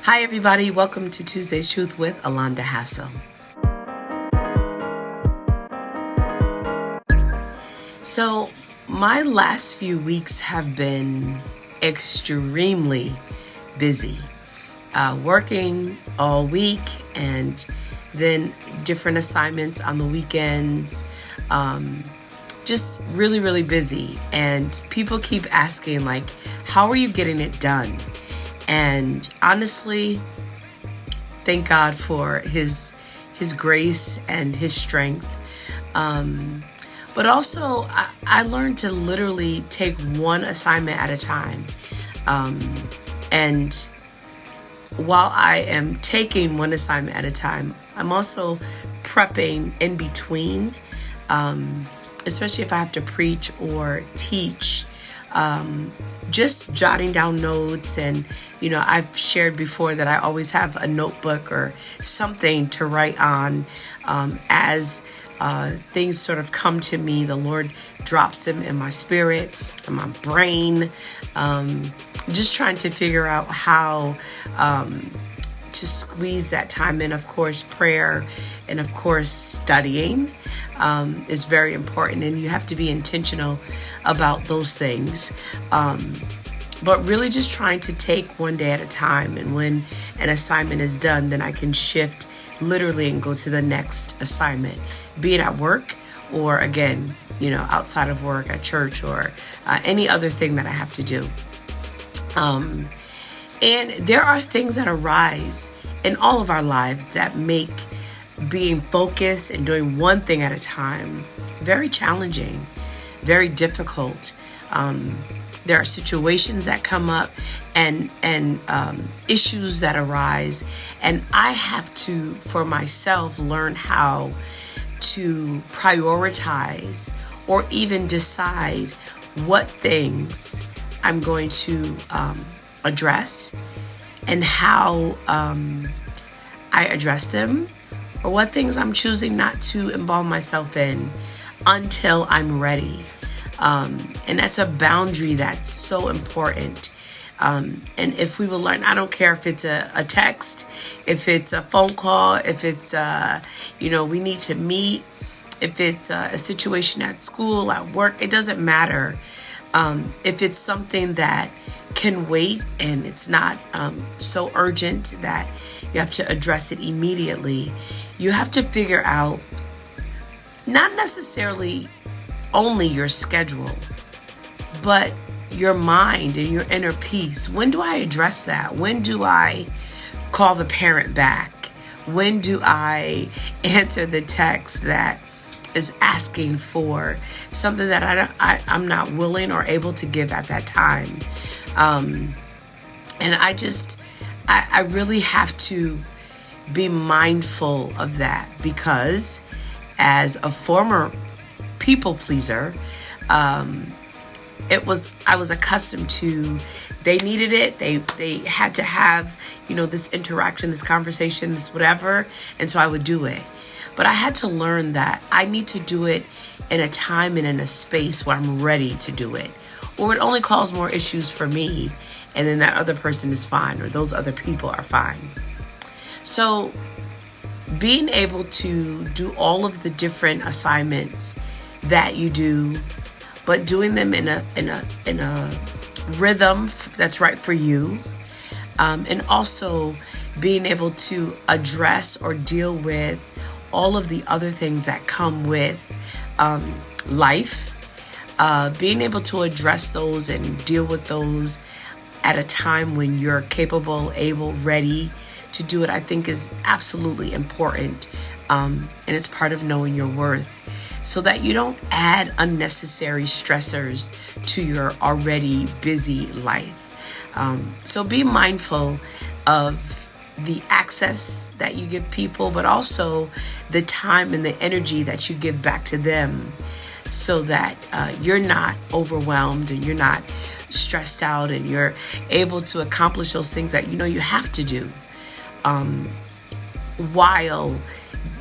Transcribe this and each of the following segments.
Hi, everybody. Welcome to Tuesday's Truth with Alonda Hassel. So, my last few weeks have been extremely busy, working all week and then different assignments on the weekends. Just really, really busy. And people keep asking, like, how are you getting it done? And honestly, thank God for His grace and His strength. But also, I learned to literally take one assignment at a time. And while I am taking one assignment at a time, I'm also prepping in between, especially if I have to preach or teach. Just jotting down notes, and I've shared before that I always have a notebook or something to write on as things sort of come to me. The Lord drops them in my spirit, in my brain, just trying to figure out how to squeeze that time in. Of course, prayer and of course studying is very important, and you have to be intentional about those things. But really just trying to take one day at a time, and when an assignment is done, then I can shift literally and go to the next assignment, be it at work or again, outside of work, at church, or any other thing that I have to do. And there are things that arise in all of our lives that make being focused and doing one thing at a time very challenging, very difficult. There are situations that come up and issues that arise, and I have to, for myself, learn how to prioritize or even decide what things I'm going to address and how I address them, or what things I'm choosing not to involve myself in until I'm ready. And that's a boundary that's so important. And if we will learn, I don't care if it's a text, if it's a phone call, if it's, we need to meet, if it's a situation at school, at work, it doesn't matter. If it's something that can wait and it's not so urgent that you have to address it immediately, you have to figure out not necessarily only your schedule, but your mind and your inner peace. When do I address that? When do I call the parent back? When do I answer the text that is asking for something that I'm not willing or able to give at that time? And I really have to be mindful of that, because as a former people pleaser, I was accustomed to, they needed it, they had to have this interaction, this conversation, this whatever, and so I would do it. But I had to learn that I need to do it in a time and in a space where I'm ready to do it, or it only causes more issues for me, and then that other person is fine, or those other people are fine. So being able to do all of the different assignments that you do, but doing them in a rhythm that's right for you, and also being able to address or deal with all of the other things that come with life, being able to address those and deal with those at a time when you're capable, able, ready to do it, I think is absolutely important. And it's part of knowing your worth, so that you don't add unnecessary stressors to your already busy life. So be mindful of the access that you give people, but also the time and the energy that you give back to them, so that you're not overwhelmed and you're not stressed out, and you're able to accomplish those things that you have to do, while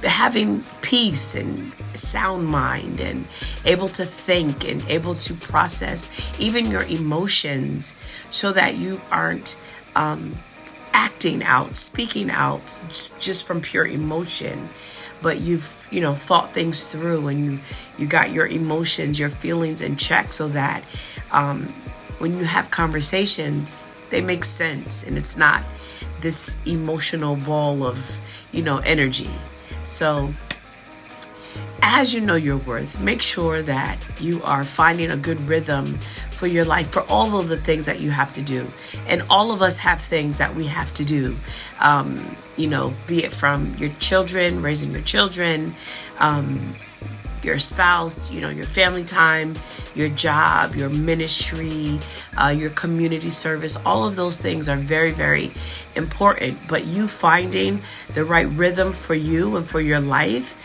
having peace and sound mind, and able to think and able to process even your emotions, so that you aren't acting out, speaking out just from pure emotion, but you've, thought things through, and you got your emotions, your feelings in check, so that when you have conversations, they make sense, and it's not this emotional ball of, energy. So as you know your worth, make sure that you are finding a good rhythm for your life, for all of the things that you have to do. And all of us have things that we have to do, be it from your children, raising your children, your spouse, your family time, your job, your ministry, your community service. All of those things are very, very important. But you finding the right rhythm for you and for your life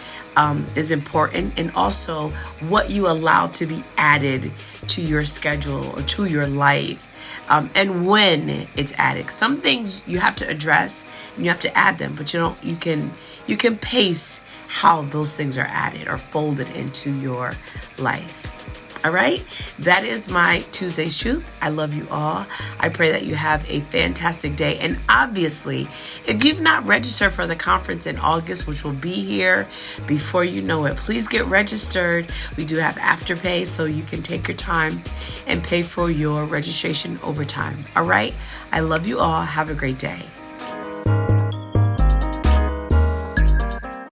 is important. And also what you allow to be added to your schedule or to your life. And when it's added. Some things you have to address and you have to add them, but you can pace how those things are added or folded into your life. All right, that is my Tuesday's Truth. I love you all. I pray that you have a fantastic day. And obviously, if you've not registered for the conference in August, which will be here before you know it, please get registered. We do have Afterpay, so you can take your time and pay for your registration over time. All right, I love you all. Have a great day.